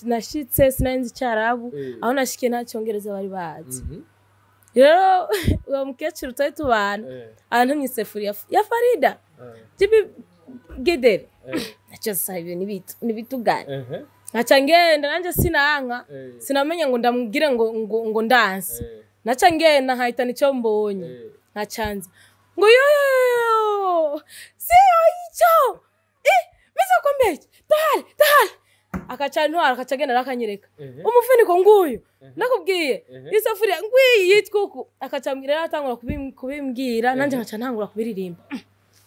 nashitse sinanzi cyarabu aho nashikiye nta cyongereza bari bazi rero uwo mukecuru twari tubana antumye isafuriya ya Farida tibi gedere nacho sasa ibintu nibitugana naca ngenda nanje sinanka sinamenya ngo ndamubwire ngo ndanse naca ngenda nkahita nico mbonye nkacanza ngo yo si ayicho meze kombeje dahal akacantwara akacagenda rakanyereka umufuniko nguyu nakubwiye isafuriya ngwiyi yitwuku akacambira atangura kubimbwira nanje nkaca ntangura kubiririmba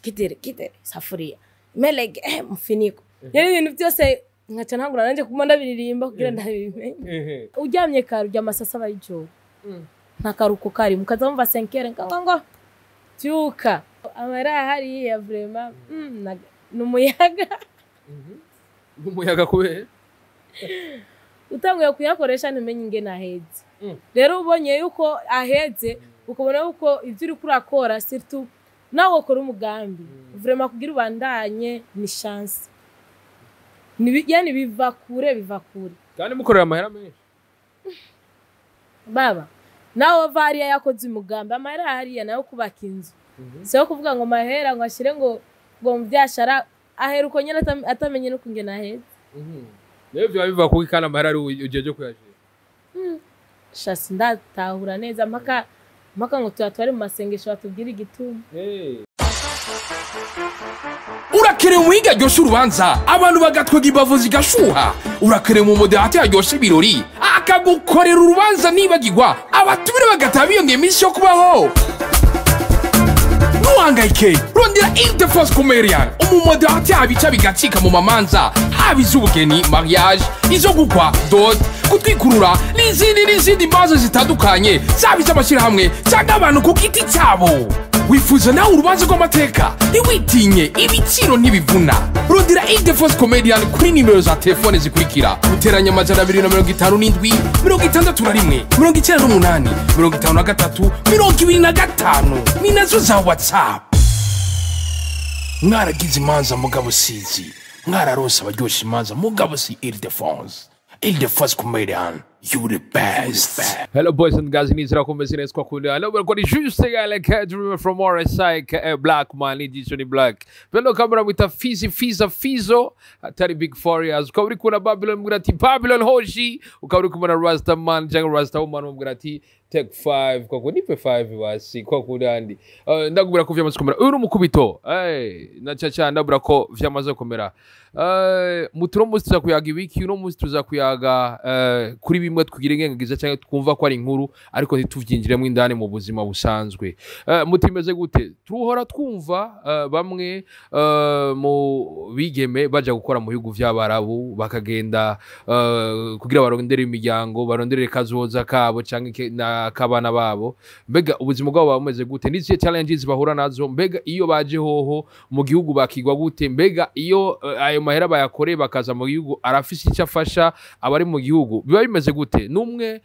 kidere safuriya melege mufiniko yari ibintu byose nkaca ntangura nanje kumanda biririmba kugira ndabimenye uryamye kare urya masasa bayijoro ntakaruko kari mukaza mva 5 ngo tyuka amara hari ya vraiment numuyaga umuyaga kubera utanguye kuyakoresha ntumenye ingene aheze rero ubonye yuko aheze ukubona yuko ivyo uri kurakora surtout nawo ukora umugambi vraiment kugira ubandanye ni chance yani biva kure kandi mukorera amahera menshi baba nawo variya yakoze umugambi amahera hariya nayo kubaka inzu so kuvuga ngo mahera ngo ashire ngo mvyashara aheruko nyene atamenye no kungena aheze rero byo biva kuko kana amahera ari ujeje kuyashira shasi ndatahura neza mpaka ngo tuyatware mu masengesho batubwira igituma urakere mu higa ryosha urubanza abantu bagatwega imbavu zigashuha urakere mu moderateur yaryosha ibirori akagukorera urubanza nibagirwa abatumire bagataha biyongeye iminsi yo kubaho nuhangayike rondera the first comedian umumoderateur abica bigacika mu mamanza haba iz'ubugeni mariage izo gukwa dot gutwikurura n'izindi mbazo zitandukanye zaba iz'amashyirahamwe cyangwa abantu ku giti cyabo wifuza nawe urubanza rw'amateka ntiwitinye ibiciro ntibivuna rondera the first comedian kuri nimero za telefone zikurikira guteranya amajana 257 61 98 53 25 ni nazo za WhatsApp. Mwaragize imanza mugabo sizi mwararonse abaryoshye imanza mugabo si the first comedian. You the best. Hello boys and girls, nizira kumeze neza kwa kundi. Hello welcome to Juste Gala Cadre from RSI Black Man edition Black. Pelo kamera mwita Fizo atari Big Farias. Ukaburi kuna Babylon mgrati Babylon Hoshi. Ukaburi kuna Rasta Man janga Rasta Woman mgrati Take 5 kwa kunipe 5 basi kwa kudandi. Ndagubira ko vyamaze komera. Uyu mukubito. Nacaca ndabura ko vyamaze komera. Muturo musi tuzakuyaga ibiki uno musi tuzakuyaga kuri bimwe twigirengegiza cyangwa twumva ko ari inkuru ariko ntituvyinjiremo indani mu buzima busanzwe. Mutimeze gute? Turuhora twumva bamwe mu bigeme baje gukora mu bihugu vy'abarabu bakagenda kugira barondere imiryango barondere kazoza kabo cyangwa kabana babo mbega ubuzima bwabo bameze gute n'izihe challenges bahura nazo mbega iyo baje hoho mu gihugu bakigwa gute mbega iyo ayo mahera bayakore bakaza mu gihugu arafise icyo afasha abari mu gihugu biba bimeze gute numwe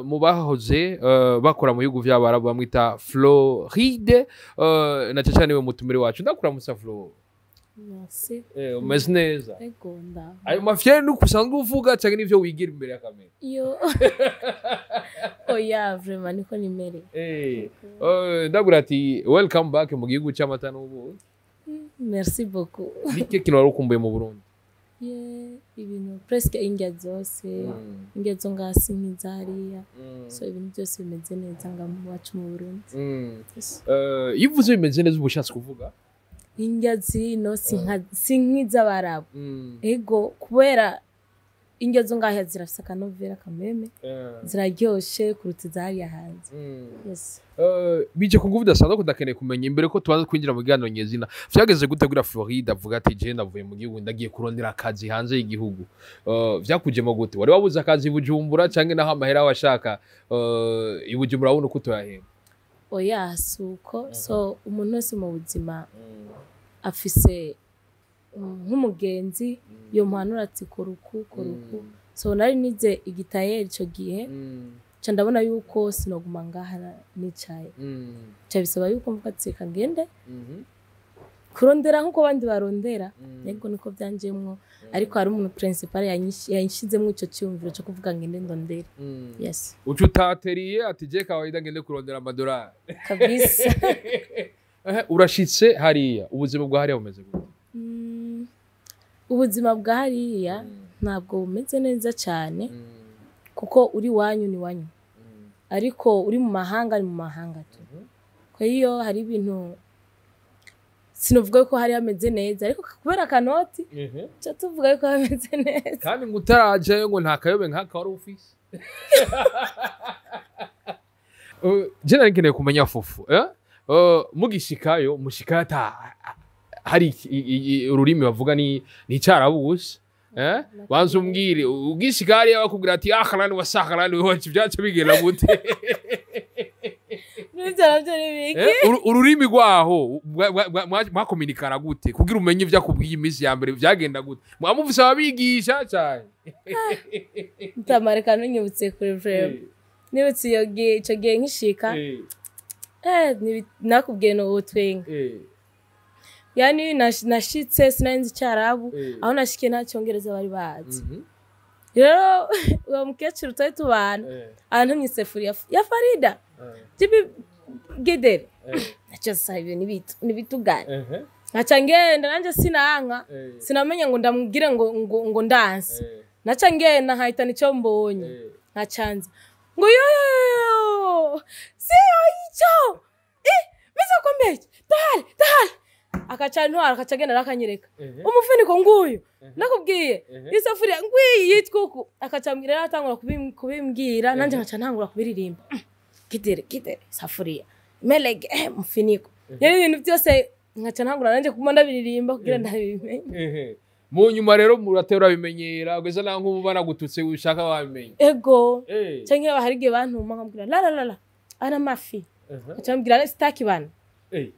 mu bahoze bakora mu bihugu vy'abarabu bamwita Floride na cyane we mutumire wacu ndakura musa Flo. Merci. Umeze neza. Egonda. Ayo mafyere nukusanzwe uvuga cyangwa nivyo wigira imbere ya kamera. Yo. Oya vraiment niko nimere. Ndabura ati welcome back mu gihugu cy'amata n'ubu. Merci beaucoup. Nike kintu warukumbuye mu Burundi? Ibintu presque ingya zose ingya zo ngasi nk'izariya so ibintu byose bimeze neza ngamu wacu mu Burundi. Yivuze bimeze neza ubushatse kuvuga? Ingya zino sink'iz'abarabu ego kubera ingya zo ngahe zirafise akanovera kameme ziraryoshe kuruta izariya hanze. Yes. Bije kuguvuda dasanzwe kudakeneye kumenya imbere ko tubaza kwinjira mu gano nyezina vyageze gutegura Florida avuga ati je ndavuye mu gihugu ndagiye kurondera akazi hanze y'igihugu vyakujemo gute wari wabuze akazi Bujumbura canke naho amahera washaka ibujumbura abone uko toyahemba? Oya suko so umuntu wese mu buzima afise nk'umugenzi yo mpanura ati koruku so nari nize igitayeri ico gihe cha ndabona yuko sinoguma ngaha nicaye cha bisaba yuko mvuga ati kagende kurondera nkuko abandi barondera yego niko byanjemwo ariko hari umuntu principal yanshizemo ico cyumviro cyo kuvuga ngende ndondere yes ucu tateriye ati je kawaida ngende kurondera amadolari kabisa urashitse hariya ubuzima bwa hariya bumeze gute ubuzima bwa hariya ntabwo bumeze neza cyane kuko uri wanyu ni wanyu ariko uri mu mahanga ni mu mahanga tu kwa hiyo hari ibintu sinovuga ko hari hameze neza ariko kubera kanoti cyo tuvuga ko hameze neza kandi ngutaraje ngo nta kayobe nkaka wari ufise je nari kumenya fufu mugishikayo mushikata hari ururimi bavuga ni cyarabuze banza umbwire ugishikari bakubwira ati akharani wasakharani wacu byacu bigenda gute ururimi rwaho mwakominikana gute kugira umenye ivyakubwiye imisi ya mbere byagenda gute mwamuvise ababigisha cyane ntamareka nunyibutse kuri vrem nibutse ico gihe nkishika nakubwiye no utwenga yani nashitse sinanzi cyarabu aho nashikiye nta cyongereza bari bazi rero uwo mukecuru twari tubana ahantu mw'isefuriya ya Farida tibi gedere nacho sasa ibyo nibitugana naca ngenda nanje sinanka sinamenya ngo ndamubwire ngo ndanse naca ngenda nkahita nico mbonye nacanze ngo yo si ico biza kombeje dahal akacagenda rakanyereka umufuniko nguyu nakubwiye isafuriya ngwiyi yitwuku akacambira atangura kubimbwira nanje nkaca ntangura kubiririmba kidere safuriya melege umufuniko yari ibintu byose nkaca ntangura nanje kuma ndabiririmba kugira ndabimenye mu nyuma rero muratera bimenyera ugeze naho nkubu banagututse ushaka wabimenye ego canke baharige bantuma nkambwira la ana mafi acambwira staki bana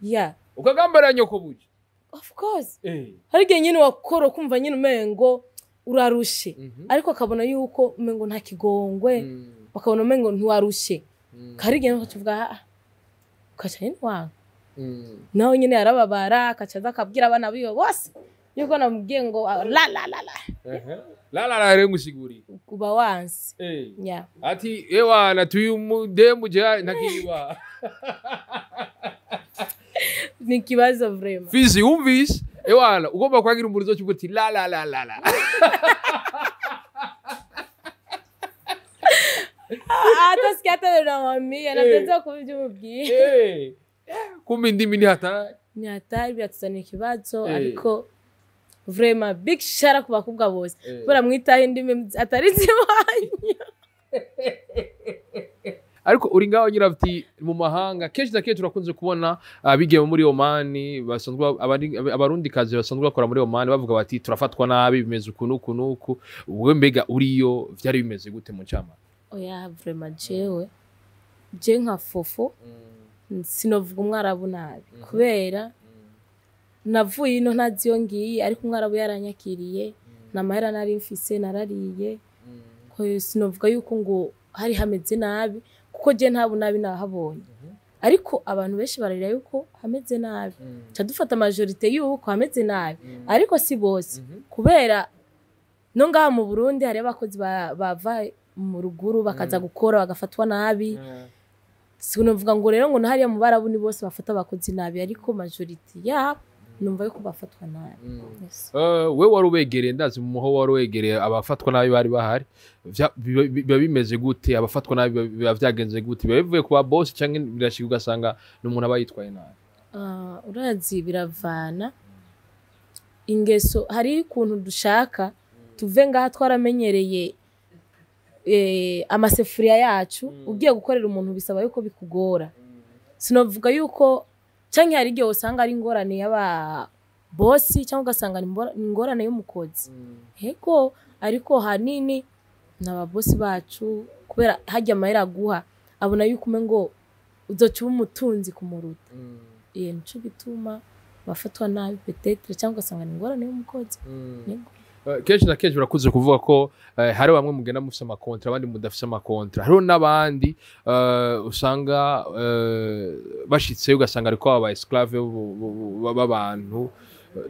yeah ukagambara nyoko buji of course harige nyine wakoro kumva nyine umengo urarushe ariko akabona yuko umengo nta kigongwe bakabona umengo ntiwarushe karige no kuvuga kacha nyine wanga naho nyine yarababara akacaza akabwira abana biyo bose yuko namubwiye ngo la rero ngusiguri kuba wansi yeah ati ewana tuyumudemu je ntakiriba ni kibazo vrema fizi umvise ewana ugomba kwagira umurizo cyuko ati la atasikiata na mami anateza kubyumubwiye kumbe indimi ni hatari byatuzana ikibazo ariko vrema big shara kubakubwa bose bora mwitaho indimi atari ziwanyu ariko uri ngaho nyirafti mu mahanga kenshi na kenshi turakunze kubona abigiye muri OMAN basanzwe abarundi kazi basanzwe bakora muri OMAN bavuga bati turafatwa nabi bimeze uku ubwo mbega uriyo vyari bimeze gute mu cyama oya vraiment je nka fofo sinovuga umwarabu nabi kubera navuye ino ntaziyongiye ariko umwarabu yaranyakiriye n'amahera nari mfise narariye ko sinovuga yuko ngo hari hameze nabi kuko je ntabu nabi nahabonye ariko abantu benshi bararira yuko hameze nabi cadufata majorité yuko hameze nabi ariko si bose kubera no ngaha mu Burundi hari abakozi bava mu ruguru bakaza gukora bagafatwa nabi sinovuga ngo rero ngo nahariya mu barabu ni bose bafata abakozi nabi ariko majorité ya numva yuko bafatwa nabi we wari ubegereye ndazi mu muho wari ubegereye abafatwa nabi bari bahari biba bimeze gute abafatwa nabi biba vyagenze gute biba bivuye kuba boss canke birashika ugasanga n'umuntu abayitwaye nabi urazi biravana ingeso hari ikuntu dushaka tuve ngaha twaramenyereye amasefuriya yacu ugiye gukorera umuntu bisaba yuko bikugora sinovuga yuko canke hari igihe usanga ari ingorane y'aba bosi cyangwa ugasanga ni ingorane y'umukozi hego ariko hanini n'aba bosi bacu kubera hajya amahera guha abona yuko umengo uzocuba umutunzi kumuruta nico gituma bafatwa nabi peut-être cyangwa ugasanga ni ingorane y'umukozi kenshi na kenshi barakuze kuvuga ko hari bamwe mugenda mufise amakontra abandi mudafise amakontra hariho n'abandi usanga bashitse ugasanga ariko aba esclave b'abantu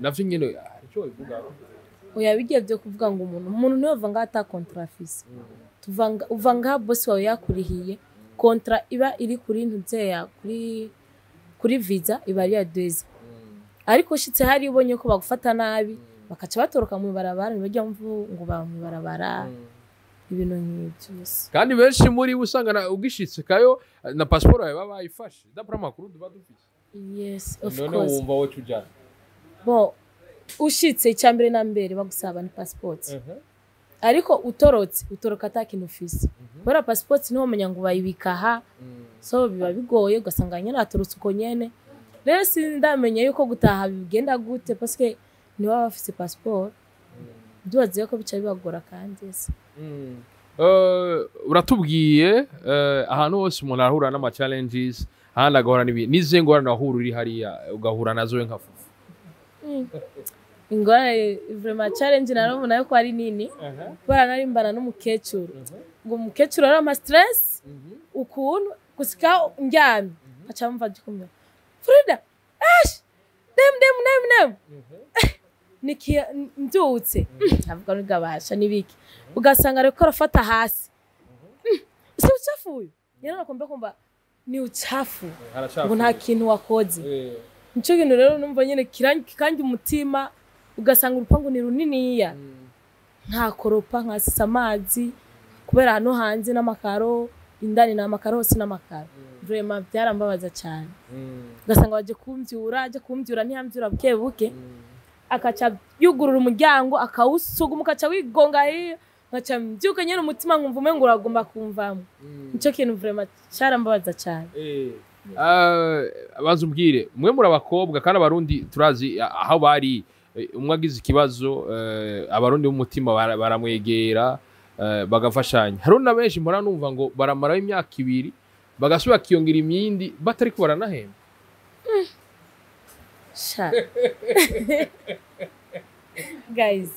navyo nyene ico bivuga oya bigiye byo kuvuga ngo umuntu niwe vanga ata kontra afise uvanga boss wawe yakurihiye kontra iba iri kuri ntuzeya kuri visa iba ari ya 2 ariko shitse hari ubonye ko bagufata nabi bakaca batoroka mu barabara nibajya ngo ba mu barabara ibintu nk'ibyo kandi benshi muri usanga ugishitse kayo na passport yawe baba bayifashe dapra makuru duba dufise yes of none course wumva wo tujana bo ushitse icyambere na mbere bagusaba ni passport ariko utoroka atakintu ufise bora passport niho menya ngo bayibika ha so biba bigoye ugasanga nyene atorotse uko nyene rero sindamenye yuko gutaha bigenda gute parce que ni baba bafise passport dubaze ko bica bibagora kandi ese uratubwiye ahantu hose umuntu arahura n'ama challenges ahandi agahura n'ize ngorane ahura uri hariya ugahura nazo nka fufu ingorane vraiment challenge narabona yuko ari nini bara narimbana n'umukecuru ngo umukecuru ari ama stress ukuntu gusika njyamye aca mva gikumya Frida dem niki mbyutse avuga n'igabasha nibiki ugasanga ariko arafata hasi ese ucafuye yena nakomba ni ucafu ngo nta kintu wakoze nico kintu rero numva nyene kandi umutima ugasanga urupangu ni runiniya nta koropa nka sisa amazi kubera hano hanze n'amakaro indani n'amakaro hose n'amakaro vraiment byarambabaza cyane ugasanga baje kumvyura ntiyamvyura buke akaca yugurura umuryango akawusuga mukaca wigonga hiyo ngaca mbyuka nyene umutima nkumva umengo uragomba kumvamo nico kintu vraiment cyarambabaza cyane bazumbwire mwe muri abakobwa kandi abarundi turazi aho bari umwe agize ikibazo abarundi b'umutima baramwegera bagafashanya hari na benshi mpora numva ngo baramaraho imyaka 2 bagasubira kiyongera imyindi batari ko baranahemba sha guys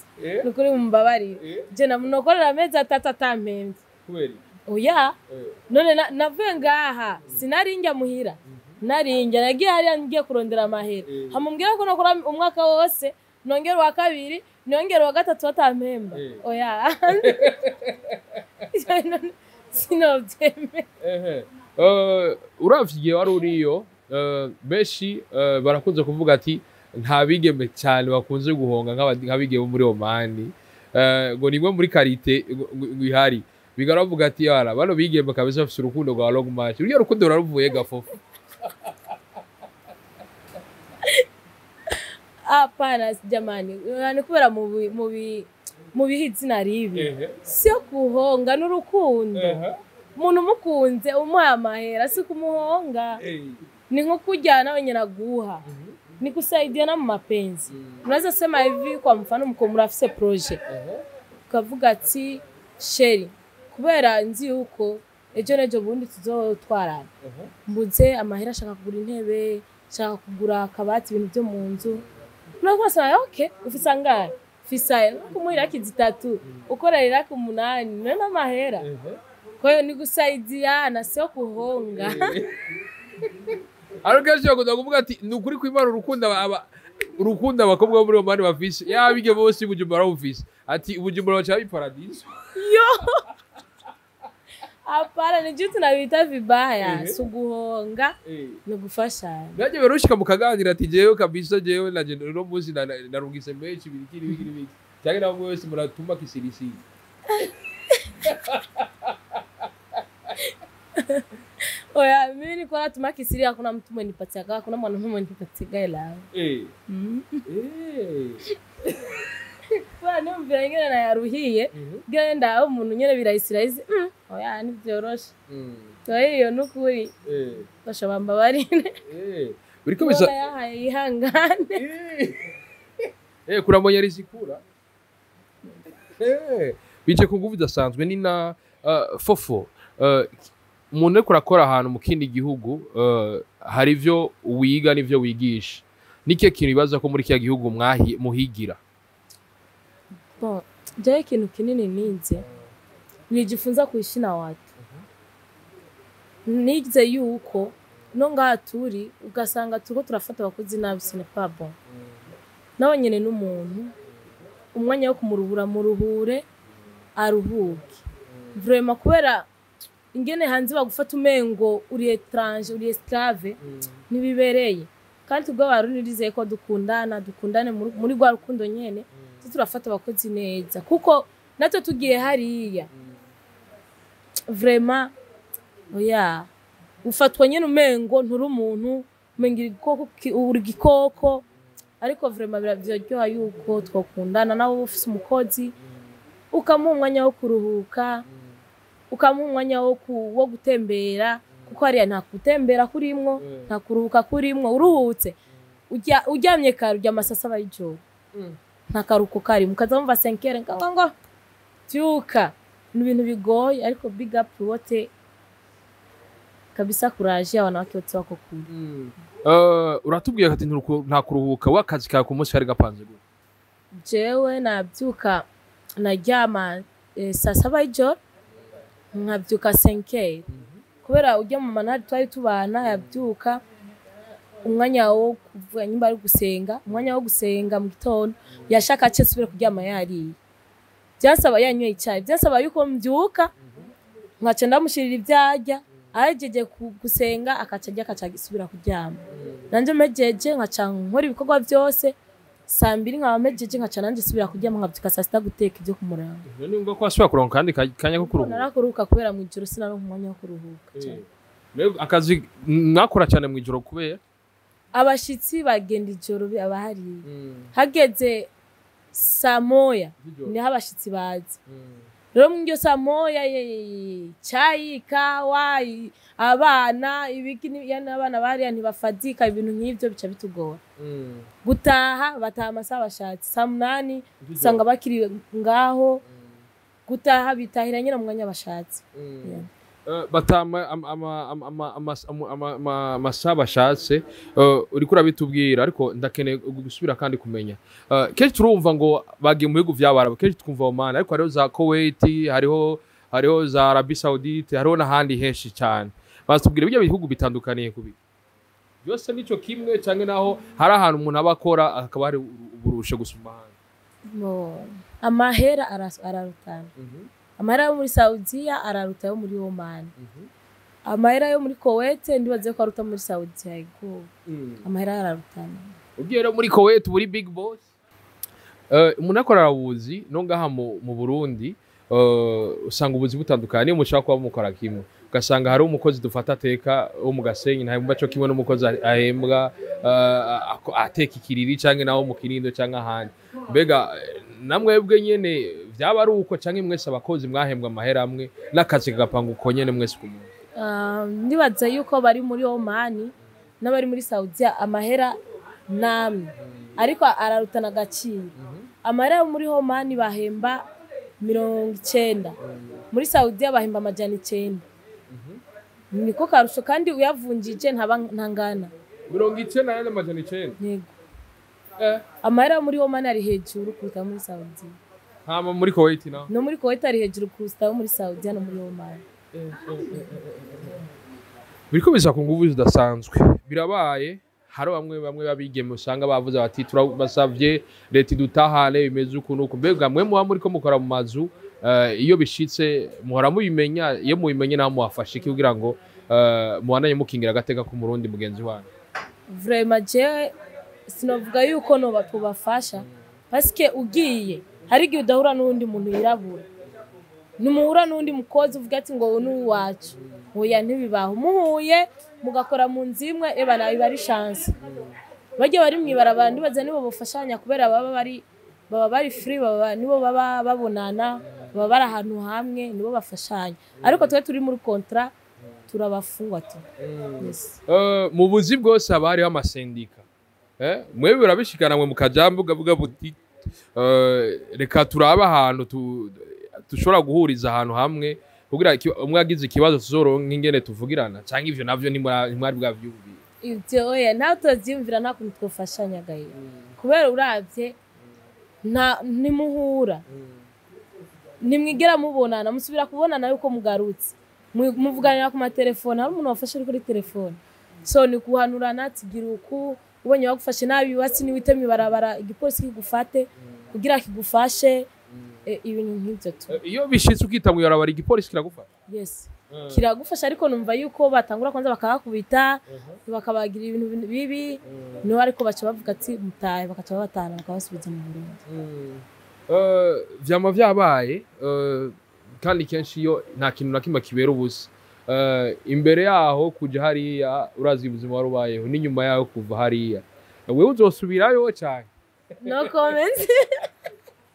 nukuri mumbabari je namunokorera amezi 3 atampembe kubera oya none navuye ngaha sinarinjya muhira narinjya nagiye hari ngiye kurondera amahera hamumbwira ko nakora umwaka wose nongera wa 2 nongera wa 3 atampemba oya sinovyeme uravye wari uriyo benshi barakunze kuvuga ati nta bigeme cyane bakunze guhonga nk'abigeme muri Oman ngo nimwe muri karite ihari bigaravuga ati yara bano bigeme kabisa bafite urukundo rwa long match uriyo rukundo ruravuye gafofu apana jamani yani kubera mu bihizi naribi sio kuhonga n'urukundo umuntu mukunze umuha amahera si kumuhonga ni nko kujyana wenyine guha ni kusaidiana mu mapenzi unaweza sema hivi kwa mfano mko murafise projet ukavuga ati sheri kubera nzi uko ejo nejo bundi tuzotwarana mbuze amahera ashaka kugura intebe ashaka kugura akabati ibintu byo mu nzu urasanga okay ufisa ngana fisa kumuhira kizitatu ukorera ku 8 none amahera koyo ni gusaidiana sio kuhonga Arugaje yagoda kuvuga ati nukuri kwimara urukundo abakobwa bo muri Oman bafise yabige bose Bujumbura bafise ati Bujumbura bacha biparadiso yo apara ni jitu na bita vibaya suguhonga no gufashanya naje berushika mukaganira ati jewe kabisa jewe naje no muzi narungise mechi bikiri cyane nabo wese muratuma kisirisi oya mimi niko natuma kisiri hakuna mtu mwenye nipatia hakuna mwanaume mwenye nipatia hela kwa nini mbirangena na yaruhiye genda aho umuntu nyene birayisirayize oya ni byoroshe iyo nukuri bashobamba barine biriko bisa yahaye ihangane kurambonya risikura bije ku nguvu dasanzwe ni na fofo umuntu ariko arakora ahantu mu kindi gihugu hari ivyo wiga n'ivyo wigisha nike kintu bibaza ko muri kiya gihugu muhigira Bon, jaye ikintu kinini nize nijifunza kuishi na watu. Nize yuko no ngaha turi ugasanga turiko turafata abakozi nabi sine pas bon. Nawe nyene n'umuntu umwanya wo kumuruhura muruhure aruhuke. Vraiment kubera ingene hanze bagufata umengo uri étrange uri esclave nibibereye. Kandi tubwo barunirize ko dukundane muri gwa rukundo nyene turafata abakozi neza kuko natwe tugiye hariya vraiment oya ufatwa nyene umengo nturi umuntu umengira igikoko ariko vraiment biravyoryoha yuko twakundana nawe ufise umukozi ukamuha umwanya wo kuruhuka ukamuha umwanya wo gutembera kuko hariya nta gutembera kurimwo nta kuruhuka kurimwo uruhutse uryamye kare urya amasasa bayijoro nta karuko kari mukaza mumva 5h ngo tyuka n'ibintu bigoye ariko big up wote kabisa courage wanawake wote wako kuri uratubwiye ati nta kuruhuka wakazi ka ku munsi hari gapanze gute jewe nabyuka naryama saa 7 y'ijoro nkabyuka 5h kubera ujya mu manari twari tubana yabyuka umwanya wo kuvuga nyimba ari gusenga umwanya wo gusenga mu gitondo yashaka cyo subira kuryama yari byasaba yanyoye icyayi byasaba yuko mbyuka nkaca ndamushirira ibyajya ajeje gusenga akaca gisubira kuryama nanje mejeje nkaca nkora ibikorwa byose saa 2 nkaba mejeje nkaca nanje subira kuryama nkabyuka saa 6 guteka ibyo kumuranga none ngo ko asubira kuronka kandi kanya ko kuruhuka narakuruhuka kubera mu ijoro sinaronka umwanya wo kuruhuka akazi mwakora cyane mu ijoro kubera abashitsi bagenda ijoro abahari hageze saa 1 ni abashitsi bazi rero mu ngyo saa 1 chai kawa abana ibiki yana abana bari ntibafadika ibintu nk'ivyo bica bitugora gutaha bataha amasaha bashatse saa 8 usanga bakiri ngaho gutaha bitahira nyina mwanya bashatse batama amasaha bashatse uriko urabitubwira ariko ndakeneye gusubira kandi kumenya kenshi turumva ngo bagiye mu bihugu by'Abarabu kenshi twumva OMAN ariko hariho za Kuwait hariho za Arabie Saoudite hariho n'ahandi henshi cyane batubwira ibyo bihugu bitandukaniye kubi byose nico kimwe cyangwa naho hari ahantu umuntu abakora akaba hari uburushe gusuma Amahera ararutana Amahera yo muri Saudiya araruta yo muri OMAN Amahera yo muri Kuwait ndibaze ko aruta muri Saudiya yego Amahera ararutana ugiye rero muri Kuwait buri big boss umuntu akora abuzi no ngaha mu Burundi usanga ubuzi butandukanye mushaka kuba mukora kimwe ugasanga hari umukozi dufata ateka wo mu Gasenyi nta mbaco kimwe n'umukozi ahembwa ateka ikiriri canke nawo mu Kinindo canke ahandi mbega namwebwe nyene byaba ari uko canke mwese abakozi mwahembwa amahera amwe n'akazi kagapanga uko nyene mwese kumuntu ndibaza yuko bari muri OMAN n'abari muri Saudiya amahera namwe ariko ararutana agaciro amahera muri OMAN bahemba 90 muri Saudiya bahemba 900 niko karusho kandi uyavunjije ntangana 90 na 900 yego amahera muri OMAN ari hejuru kuruta muri Saudiya hama muri Kuwait no muri Kuwait ari hejuru kuruta muri Saudiya no muri OMAN biriko biza ku nguvu zidasanzwe birabaye hari bamwe babigeme usanga bavuze bati turabasavye leta idutahane bimeze uko nuko mbega mwe muba muri ko mukora mu mazu iyo bishitse muhora mubimenya iyo mubimenye naho muwafashe iki kugira ngo mubananye mukingira agateka ku Murundi mugenzi wanyu vraiment je sinovuga yuko no batubafasha parce que ugiye hari igihe udahura n'undi muntu yirabura numuhura n'undi mukozi uvuga ati ngo ni wacu oya ntibibaho muhuye mugakora mu nzimwe ebana bari chance bajye bari mwibarabara ndibaze nibo bufashanya kubera baba bari free nibo baba babonana baba bari ahantu hamwe nibo bafashanya ariko twe turi muri contrat turabafungwa tu mu buzi bwose abari amasendika mwe birabishikana mwe mukajambo gavuga buti reka turaba ahantu dushobora guhuriza ahantu hamwe kugira umwe agize ikibazo tuzoronka ingene tuvugirana cyangwa ivyo navyo ni mwari bwavyumviye ivyo oya nawe tuvyumvira nta kuntu twofashanya gaye kubera uravye ntimuhura ntimwigera mubonana musubira kubonana yuko mugarutse muvuganira ku matelefone hari umuntu wafashe kuri telefone so ni kuhanurana atigira uku ubonye bagufashe nabi watsi ni witemi barabara igipolisi kigufate kugira kigufashe ibintu nk'ibyo tu iyo bishitse ukitamwe yarabara igipolisi kiragufasha yes kiragufasha ariko numva yuko batangura kwanza bakabakubita bakabagira ibintu bibi no ariko baca bavuga ati mutaye bakaca batana bakabasubiza mu Burundi vyama vyabaye kandi kenshi iyo nta kintu na kimwe kibera ubusa imbere yaho kuja hariya urazi ubuzima warubayeho n'inyuma yaho kuva hariya wewe uzosubirayo cyane no comment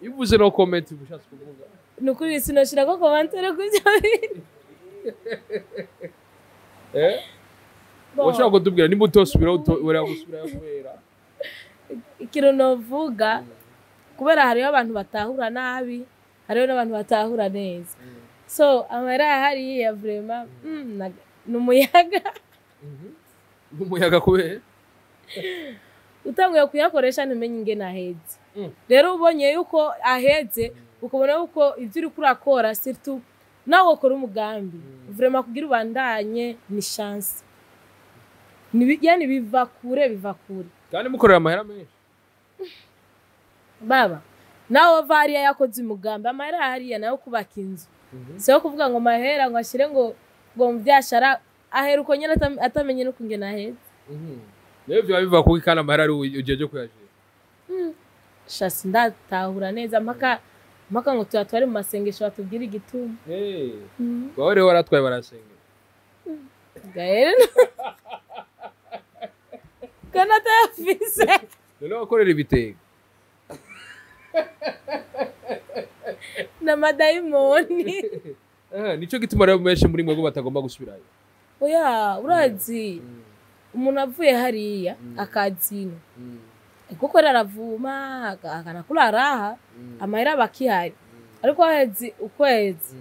ivuze no comment ubushatse kuvuga nukuri sinoshira ko commentaire kujya washaka kutubwira nimba utosubira urera gusubirayo kubera ikintu novuga kubera hariyo abantu batahura nabi hariyo n'abantu batahura neza so Amahera hariya vraiment n'umuyaga kubera utanguye kuyakoresha ntumenye ingene aheze rero ubonye yuko aheze ukabona yuko ivyo uri kurakora surtout nawe ukora umugambi vraiment kugira ubandanye ni chance yani biva kure kandi mukorera Amahera menshi baba nawe variya yakoze umugambi Amahera hariya nayo kubaka inzu so kuvuga ngo Amahera ngo ashire ngo mvyashara ahera uko nyene atamenye no kungena aheze Nevyo biva kuki kana Amahera ari ujeje kuyashira shasi ndatahura neza mpaka ngo twari mu masengesho batubwira igituma bawe rero waratwaye barasenga gaere kana tafise none wakorera ibitego na madayimoni nico gituma rero menshi muri mwe batagomba gusubirayo oya urazi umuntu avuye hariya akazino kuko raravuma akanakula raha Amahera bakihari ariko ahezi ukwezi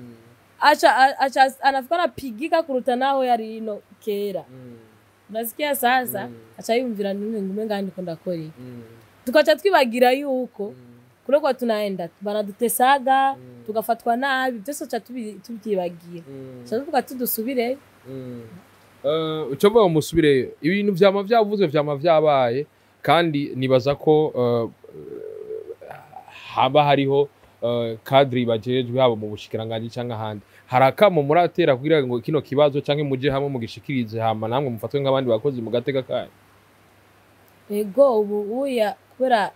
acha anafikana pigika kuruta naho yari ino kera nasikia sasa acha yumvira ngume ngandi ko ndakora tukaca twibagira yuko kureko tunaenda banadutesaga tugafatwa nabi byose acha tubyibagira tuvuga tudusubire ucomba umusubire ibintu vyama vyavuze vyama vyabaye kandi nibaza ko haba hariho cadre bajejwe habo mu bushikiranganje cyangwa handi harakamo muratera kugira ngo kino kibazo cyangwa muje hamwe mugishikirize hama namwe mufatwe nk'abandi bakozi mu gateka kaye ego ubu uya kubera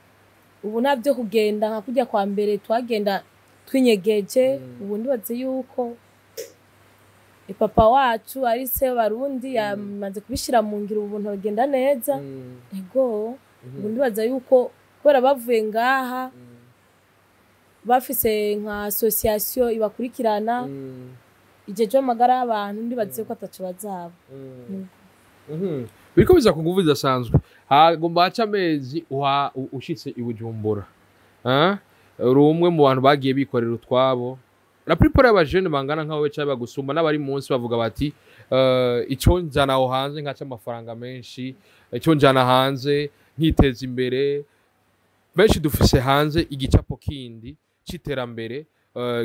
ubu nabyo kugenda nka kujya kwa mbere twagenda twinyegeje ubu ndibaze yuko papa wacu ari se Barundi yamaze kubishira mu ngiro ubuntu bagenda neza ego ubu ndibaza yuko kubera bavuye ngaha bafise nka association ibakurikirana ijeje amagara y'abantu ndibaze ko atacu bazaba biriko biza kunguvu zidasanzwe hagomba haca amezi ushitse i Bujumbura rumwe mu bantu bagiye bikorera utwabo la plupart y'abajene bangana nkawe cyaba bagusumba n'abari munsi bavuga bati ico njana aho hanze nkaca amafaranga menshi ico njana hanze nkiteza imbere benshi dufise hanze igicapo kindi citerambere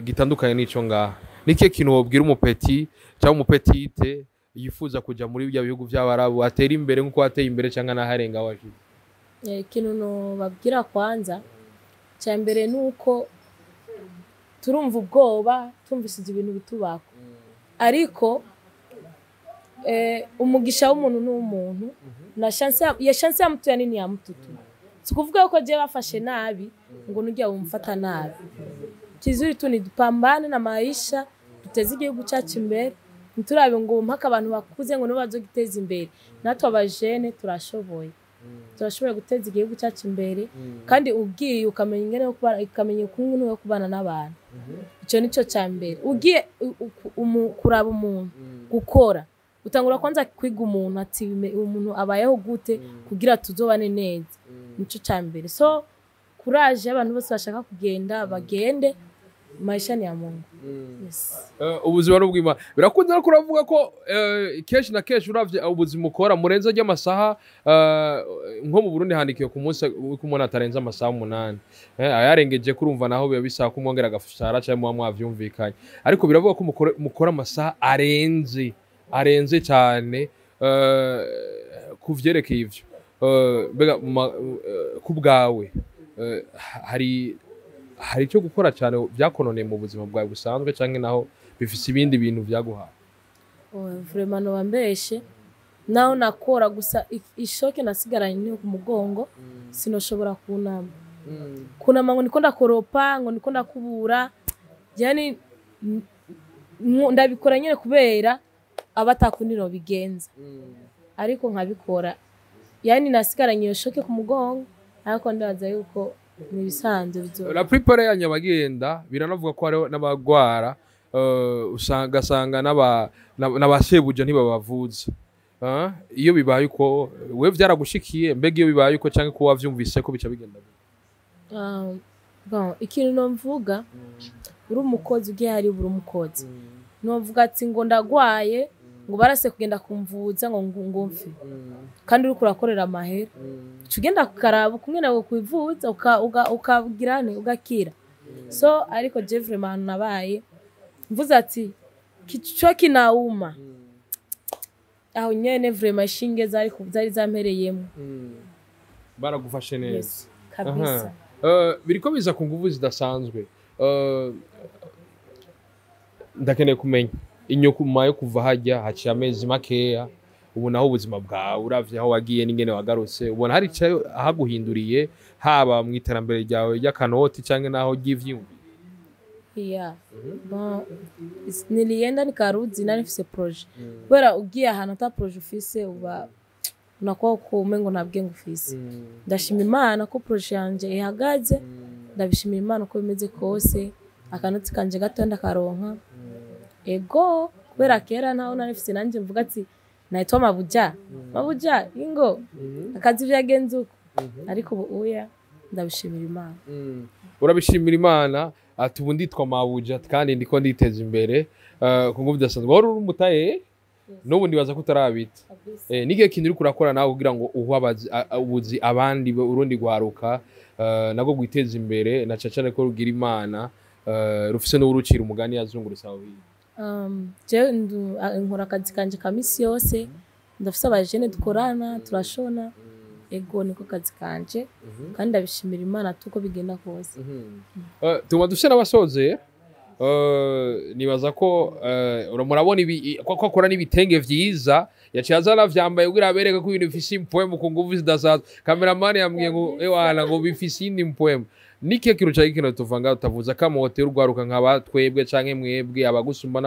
gitandukanye n'ico ngaha nike kintu wobwira umupeti cyangwa umupetite yifuza kuja muri bya bihugu by'abarabu atera imbere nkuko ateye imbere cyangwa naharenga waje kintu no babwira kwanza cya mbere nuko turumva ubwoba tumvise ibintu bitubako ariko umugisha w'umuntu n'umuntu na chance ya mtu yani ni ya mtu tu sikuvuga ko je bafashe nabi ngo nujya umfata nabi kizuri tu ni dupambane na maisha duteze igihugu cyacu imbere ntiturabe ngo mpaka abantu bakuze ngo nibazo giteza imbere natwe abajene turashoboye guteza igihugu cyacu imbere kandi ugiye ukamenya ingene yo kubana ikamenya ukuntu yo kubana n'abantu ico nico cya mbere ugiye kuraba umuntu gukora utangura kwanza kwiga umuntu ati umuntu abayeho gute kugira tuzobane neza nico cya mbere so courage abantu bose bashaka kugenda bagende maisha ni ya Mungu. Yes. Ubuzima n'ubw'Imana birakunda no kuravuga ko keshi na keshi uravye ubuzima ukora murenza ry'amasaha nko mu Burundi handikiye ku munsi umuntu atarenza amasaha 8 ayarengeje kurumva naho biba bisaba kumwongera agafashara cyangwa mwavyumvikanye ariko biravuga ko mukora amasaha arenze cyane kuvyerekeye ivyo bega kubgawe hari icyo gukora cyane byakononeye mu buzima bwawe busanzwe cyangwa naho bifise ibindi bintu byaguhaye vraiment no bambeshe naho nakora gusa ishoke nasigaranye ni ku mugongo sinoshobora kunama ngo niko ndakoropa ngo niko ndakubura yani ndabikora nyine kubera abatakundiro bigenza ariko nkabikora yani nasigaranye iyo shoke ku mugongo ariko ndaza yuko nibisanzwe bizo la prepare ya nyabagenda biranavuga ko ari n'abagwara usanga n'abashebuja ntibabavuza iyo bibaye uko we vyaragushikiye mbega iyo bibaye uko canke ko wavyumvise ko bica bigenda bon ikintu no mvuga uri umukozi ugiye hari buri umukozi no mvuga ati ngo ndagwaye ngo barase kugenda kumvuza ngo ngumfi kandi uri kurakorera amahera tugenda kukaraba kumwe nawe kwivuza ukabwirane ugakira so ariko je vraiment nabaye mvuza ati kicho kinauma aho nyene vraiment shinge zari zampereyemo baragufashe neza yes, kabisa biriko biza ku nguvu zidasanzwe ndakeneye kumenya inyuma yo kuva hajya haciye amezi makeya ubu naho ubuzima bwawe uravye aho wagiye n'ingene wagarutse ubona hari cyo ahaguhinduriye haba mu iterambere ryawe y'akanoti canke naho givyumbi yeah bon nilienda nikaruzi nari mfise projet kubera ugiye ahantu ata projet ufise uba unakuwa kumengo nabwe ngufise ndashima Imana ko projet yanje ihagaze ndabishimira Imana ko bimeze kose akanoti kanje gato ndakaronka ego kubera kera naho narifise nanje mvuga ati naitwa mabuja ingo akazi byagenze uko ariko uya ndabishimira Imana urabishimira Imana ati ubu nditwa mabuja kandi ndiko nditeza imbere kungu bidasanzwe wari umutaye n'ubu ndibaza ko utarabita nige kintu uri kurakora nawe kugira ngo ubuzi abandi urundi gwaruka nago gwiteza imbere na cacane ko rugira Imana rufise n'urucira umugani yazungurutsa aho je nkora akazi kanje kamisi yose ndafise abajene dukorana turashona ego niko kazi kanje kandi ndabishimira Imana tuko bigenda kose tuma dufise n'abasoze nibaza ko murabona ko akora n'ibitenge vyiza yaciye azana vyambaye kugira abereke ko ibintu bifise impoème ku nguvu zidasanzwe cameraman yambwiye ngo ewana ngo bifise indi impoème nike kintu cyari kino tuvanga utavuza kamote urwaruka nk'abatwebwe canke mwebwe abagusumba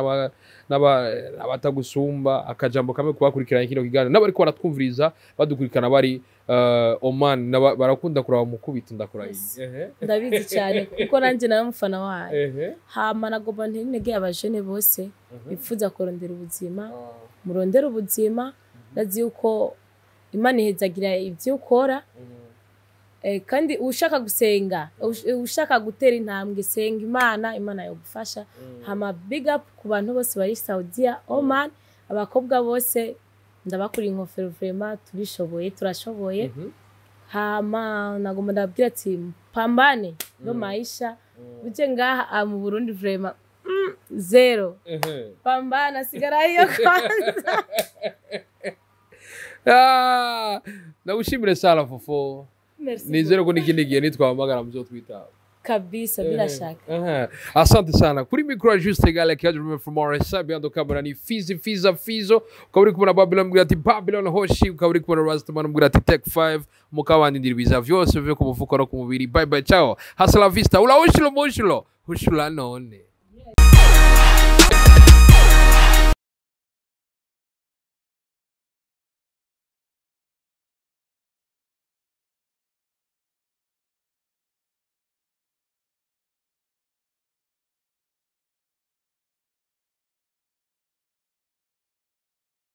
n'abatagusumba akajambo kamwe kubakurikirana kino kigana n'abari ko baratwumviriza badukurikana bari OMAN barakunda kuraba mukubita ndakurahiye ndabizi cyane kuko nanje nawe mufana wayo hama nagomba ntege abajene bose bifuza kurondera ubuzima murondera ubuzima ndazi uko Imana ihezagira ivyo ukora kandi ushaka gusenga ushaka gutera intambwe senga Imana yogufasha hama big up ku bantu bose bari Saudiya Oman abakobwa bose ndabakuri inkofero vraiment turashoboye hama nagomba ndabwira ati pambane no maisha uje ngaha mu Burundi vraiment zero pambana sigara hiyo kwanza nawushimire sana fofo nizere ko n'ikindi gihe nitwamagara muzo twitaba kabisa bila shaka asante sana kuri micro juste gale qui a remember from RSA behind the camera ni Fizo ukaburi kubona Babylon mbwira ati Babylon hoshi ukaburi kubona Rastman mbwira ati Tech 5 mukabandi ndiribiza vyose bive ku mufuko no ku mubiri bye bye ciao hasala vista ula ushilo moshilo hushula none